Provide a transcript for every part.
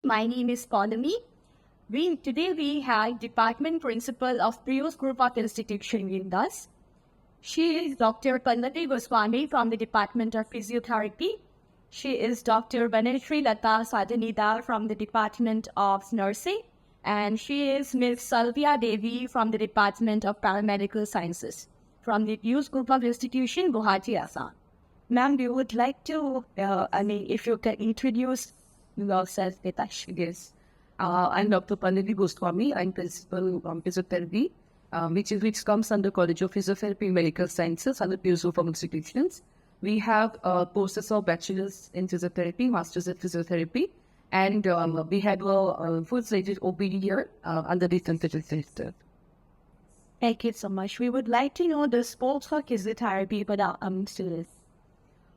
My name is Paulami. Today we have Department Principal of Pews Group of Institution with us. She is Dr. Pallati Goswami from the Department of Physiotherapy. She is Dr. Baneshri Lata Sadanidar from the Department of Nursing. And she is Ms. Salvia Devi from the Department of Paramedical Sciences from the Pews Group of Institution, Guwahati, Assam. Ma'am, we would like to, if you can introduce yourself with us. Yes. I'm Dr. Pallati Goswami. I'm Principal Physiotherapy, which comes under College of Physiotherapy and Medical Sciences under Pews Group of Institutions. We have courses of Bachelor's in Physiotherapy, Master's in Physiotherapy, and we have a full-fledged OPD here under the Center. Thank you so much. We would like to know the sports for physiotherapy for our students.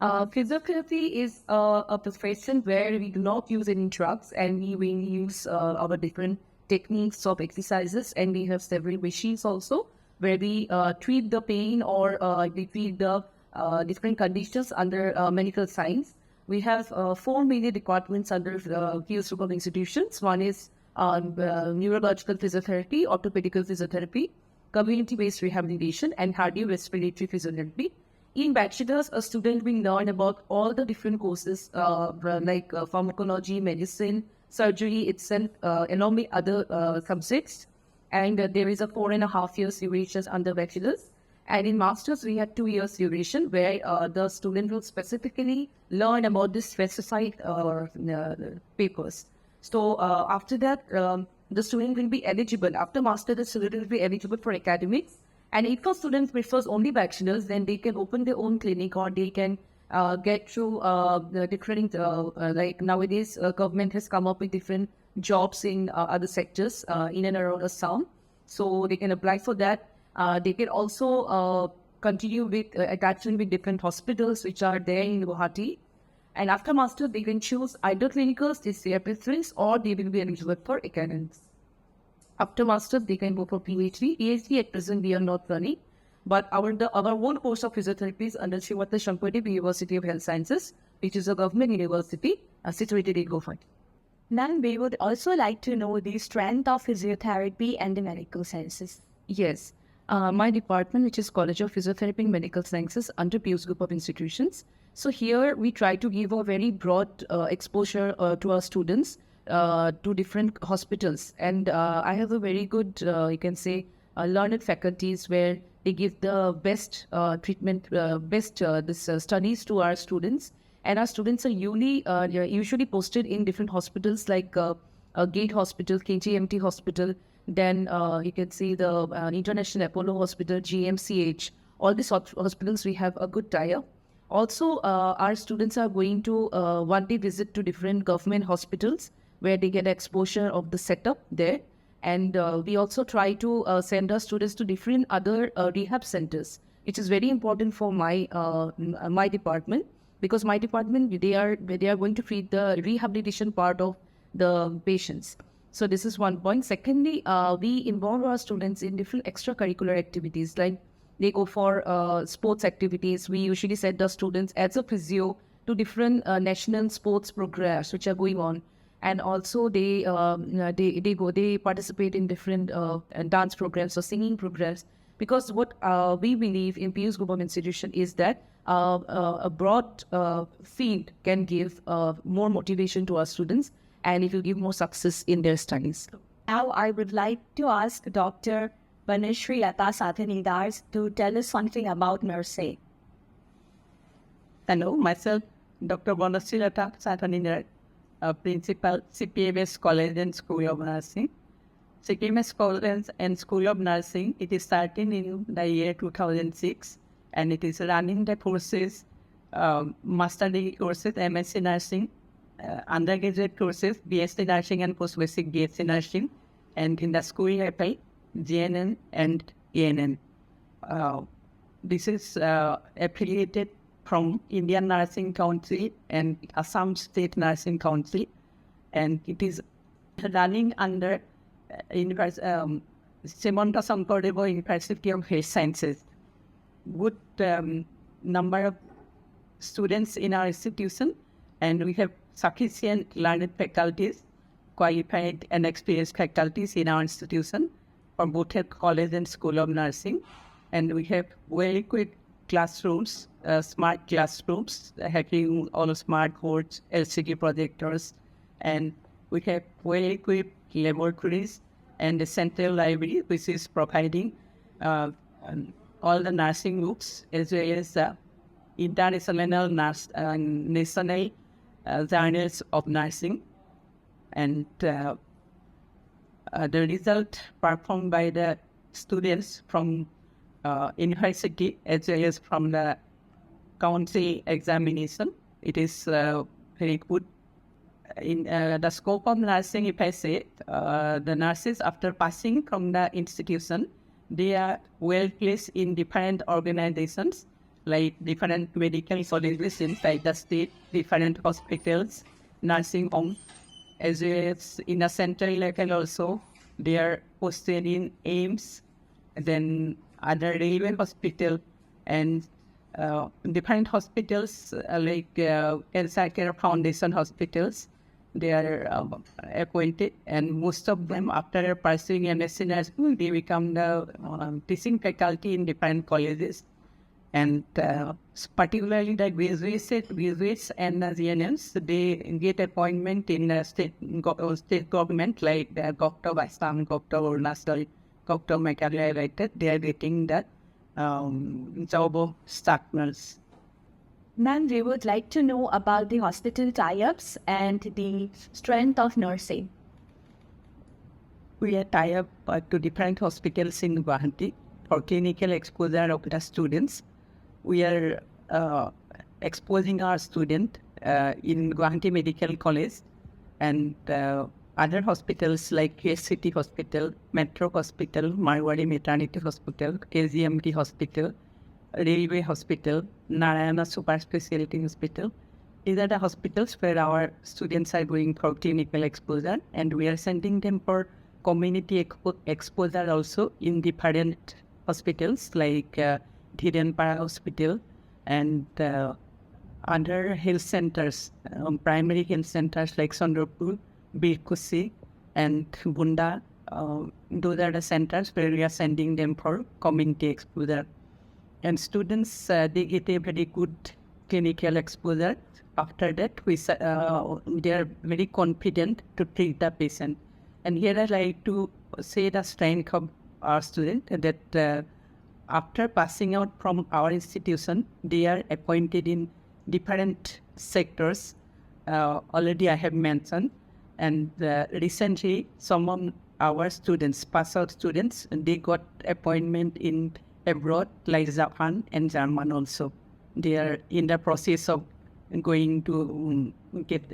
Physiotherapy is a profession where we do not use any drugs, and we use our different techniques of exercises, and we have several machines also where we treat the pain or we treat the different conditions under medical science. We have 4 major departments under Pews Group of Institutions. One is neurological physiotherapy, orthopedic physiotherapy, community-based rehabilitation, and cardiorespiratory physiotherapy. In bachelor's, a student will learn about all the different courses like pharmacology, medicine, surgery itself, along with other subjects. And there is a 4.5 years duration under bachelor's. And in master's, we have 2 years duration where the student will specifically learn about this specified papers. So after that, the student will be eligible. After master, the student will be eligible for academics. And if a student prefers only bachelor's, then they can open their own clinic, or they can get through the different, like nowadays, government has come up with different jobs in other sectors in and around Assam. So they can apply for that. They can also continue with attachment with different hospitals which are there in Guwahati. And after master, they can choose either clinicals, this is their preference, or they will be eligible for academics. After master, they can go for PhD. PhD at present we are not running, but our own course of physiotherapy is under Srimati Shankar University of Health Sciences, which is a government university situated in Guwahati. Ma'am, we would also like to know the strength of physiotherapy and the medical sciences. Yes. My department, which is College of Physiotherapy and Medical Sciences under Pews Group of Institutions. So here we try to give a very broad exposure to our students to different hospitals. And I have a very good, you can say, learned faculties where they give the best treatment, studies to our students. And our students are usually posted in different hospitals like Gate Hospital, KGMT Hospital, then you can see the International Apollo Hospital, GMCH. All these hospitals, we have a good tie-up. Also, our students are going to one day visit to different government hospitals where they get exposure of the setup there. And we also try to send our students to different other rehab centers, which is very important for my department, because my department, they are going to treat the rehabilitation part of the patients. So this is one point. Secondly, we involve our students in different extracurricular activities, like they go for sports activities. We usually send the students as a physio to different national sports programs which are going on. And also they participate in different dance programs or singing programs, because what we believe in Pews Group of Institution is that a broad field can give more motivation to our students, and it will give more success in their studies. Now I would like to ask Dr. Baneshri Lata Sadanidar to tell us something about nursing. Hello, myself, Dr. Baneshri Lata Sadanidar, Principal, CPMS College and School of Nursing. CPMS College and School of Nursing, it is started in the year 2006, and it is running the courses, master degree courses, MSc Nursing, undergraduate courses, BSc Nursing and post-basic BSc Nursing, and in the school FI, GNN and ANN. This is affiliated from Indian Nursing Council and Assam State Nursing Council, and it is running under Simanta Sankardeva University of Health Sciences. Good number of students in our institution, and we have sufficient learned faculties qualified and experienced faculties in our institution for both at college and School of Nursing. And we have well-equipped classrooms, smart classrooms, having all smart boards, LCD projectors, and we have well-equipped laboratories and a central library, which is providing all the nursing books as well as international national journals of nursing. And the result performed by the students from university as well as from the council examination, it is very good. In the scope of nursing, if I say, the nurses after passing from the institution, they are well placed in different organizations, like different medical colleges inside the state, different hospitals, nursing homes, as well as in a central level also. They are posted in AIMS, then other railway hospital, and different hospitals like Cancer Care Foundation hospitals. They are appointed, and most of them, after pursuing MSc nursing, they become the teaching faculty in different colleges. And particularly the graduates and the GNMs, they get appointment in the state government, like the Gokta Assam, Gokta Arunachal, Gokta Meghalaya, like that. They are getting the job of staff nurse. Ma'am, we would like to know about the hospital tie-ups and the strength of nursing. We are tied up to different hospitals in Guwahati for clinical exposure of the students. We are exposing our student in Guwahati Medical College and other hospitals like City Hospital, Metro Hospital, Marwari Maternity Hospital, KGMT Hospital, Railway Hospital, Narayana Super Speciality Hospital. These are the hospitals where our students are going for clinical exposure, and we are sending them for community exposure also in different hospitals like Dhirenpara Hospital and other health centers, primary health centers like Chandrapur, Birkusi, and Bunda. Those are the centers where we are sending them for community exposure. And students, they get a very good clinical exposure. After that, they are very confident to treat the patient. And here I like to say the strength of our student, that after passing out from our institution, they are appointed in different sectors. Already I have mentioned. And recently, some of our students, pass out students, they got appointment in abroad, like Japan and German also. They are in the process of going to get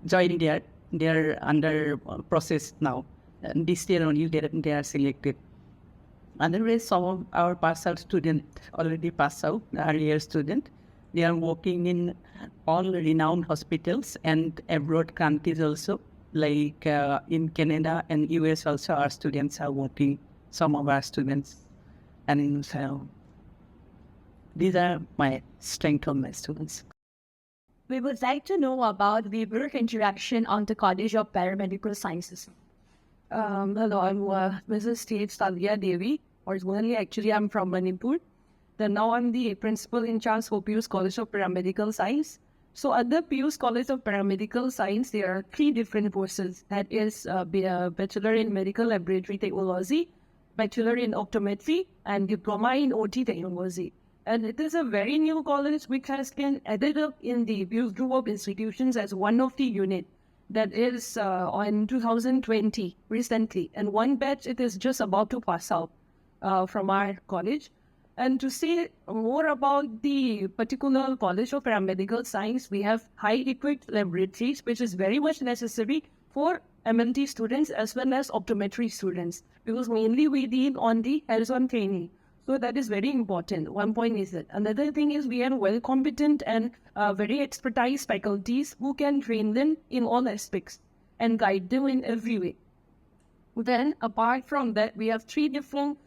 join there. They are under process now. And this year only they are selected. Otherwise, some of our pass out students already pass out, earlier student. They are working in all renowned hospitals and abroad countries also, like in Canada and US also our students are working, some of our students. And so these are my strength of my students. We would like to know about the work interaction on the College of Paramedical Sciences. Hello, I'm Mrs. T. Sandhya Devi. Originally, actually, I'm from Manipur. Then now I'm the principal in charge for Pews College of Paramedical Science. So at the Pews College of Paramedical Science, there are 3 different courses. That is Bachelor in Medical Laboratory Technology, Bachelor in Optometry, and Diploma in OT Technology. And it is a very new college which has been added up in the Pews Group of Institutions as one of the unit. That is on 2020, recently. And one batch, it is just about to pass out from our college. And to say more about the particular College of Paramedical Science, we have high-equipped laboratories, which is very much necessary for MMT students as well as optometry students, because mainly we deal on the hands-on training. So that is very important. One point is that. Another thing is we are well competent and very expertise faculties who can train them in all aspects and guide them in every way. Then apart from that, we have 3 different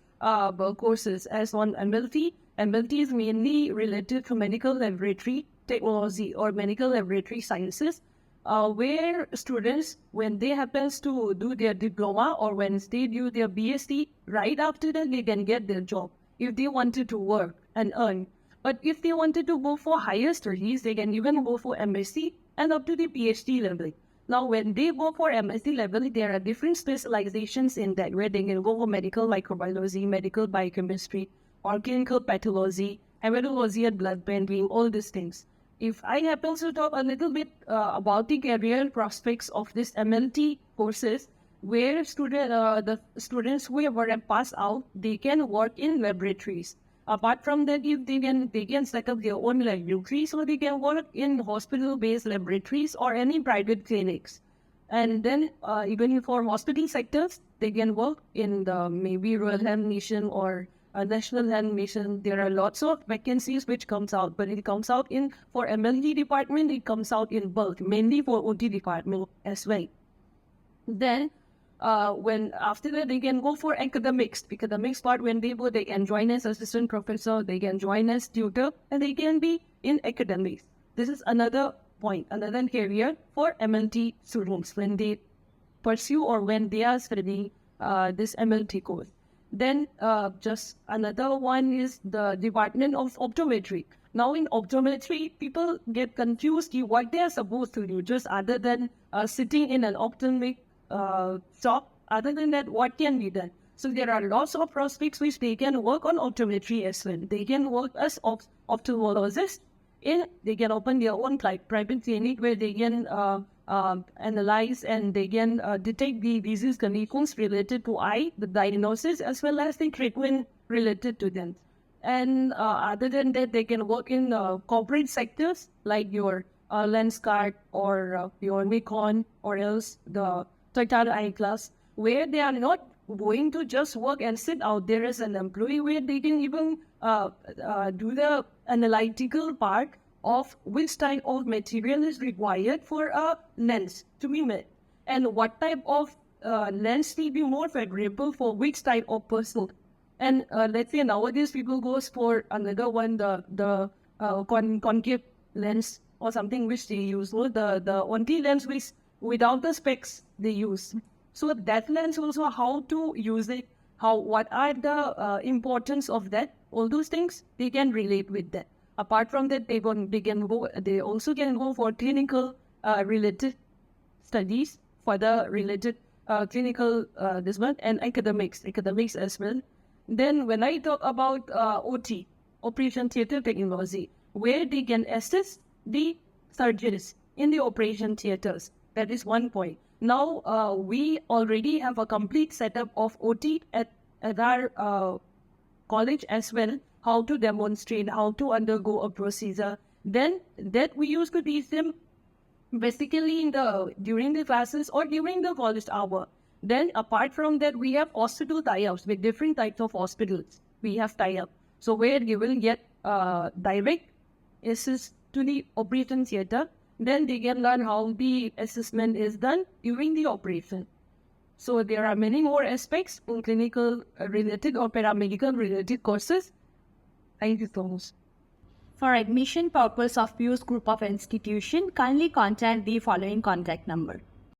courses as on MLT. MLT is mainly related to medical laboratory technology or medical laboratory sciences. where students, when they happens to do their diploma or when they do their BSc, right after that they can get their job if they wanted to work and earn. But if they wanted to go for higher studies, they can even go for MSc and up to the PhD level. Now, when they go for MSc level, there are different specializations in that, where they can go for medical microbiology, medical biochemistry, or clinical pathology, hematology and blood banking, all these things. If I happen to talk a little bit about the career prospects of this MLT courses, where the students who have passed out, they can work in laboratories. Apart from that, if they can set up their own laboratories, or they can work in hospital-based laboratories or any private clinics. And then even for hospital sectors, they can work in the maybe Royal Health Mission or National Health Mission. There are lots of vacancies which comes out, but it comes out in for MLT department, it comes out in bulk, mainly for OT department as well. Then when after that they can go for academics. Academics part, when they go, they can join as assistant professor, they can join as tutor, and they can be in academics. This is another point, another career for MLT students when they pursue or when they are studying this MLT course. Then just another one is the Department of Optometry. Now in optometry, people get confused what they are supposed to do, just other than sitting in an optometric shop. Other than that, what can be done? So there are lots of prospects which they can work on optometry as well. They can work as ophthalmologists. They can open their own private clinic where they can analyze and they can detect the disease conditions related to eye, the diagnosis, as well as the treatment related to them. And other than that, they can work in corporate sectors like your Lenskart or your Nikon, or else the Toyota I-Class, where they are not going to just work and sit out there as an employee, where they can even do the analytical part of which type of material is required for a lens to be made, and what type of lens will be more favorable for which type of person. And let's say nowadays people goes for another one, the concave lens or something which they use, or the only lens which without the specs they use. So that lens also, how to use it, what are the importance of that, all those things they can relate with that. Apart from that, they also can go for clinical related studies, for the related clinical this one, and academics as well. Then when I talk about OT, Operation Theatre Technology, where they can assist the surgeons in the operation theatres. That is one point. Now, we already have a complete setup of OT at our college as well, how to demonstrate, how to undergo a procedure. Then that we used to teach them basically during the classes or during the college hour. Then apart from that, we have hospital tie-ups with different types of hospitals. We have tie-up. So where you will get direct access to the operation theatre. Then they can learn how the assessment is done during the operation. So there are many more aspects in clinical related or paramedical related courses. Thank you so much. For admission purpose of Pews Group of Institution, kindly contact the following contact number: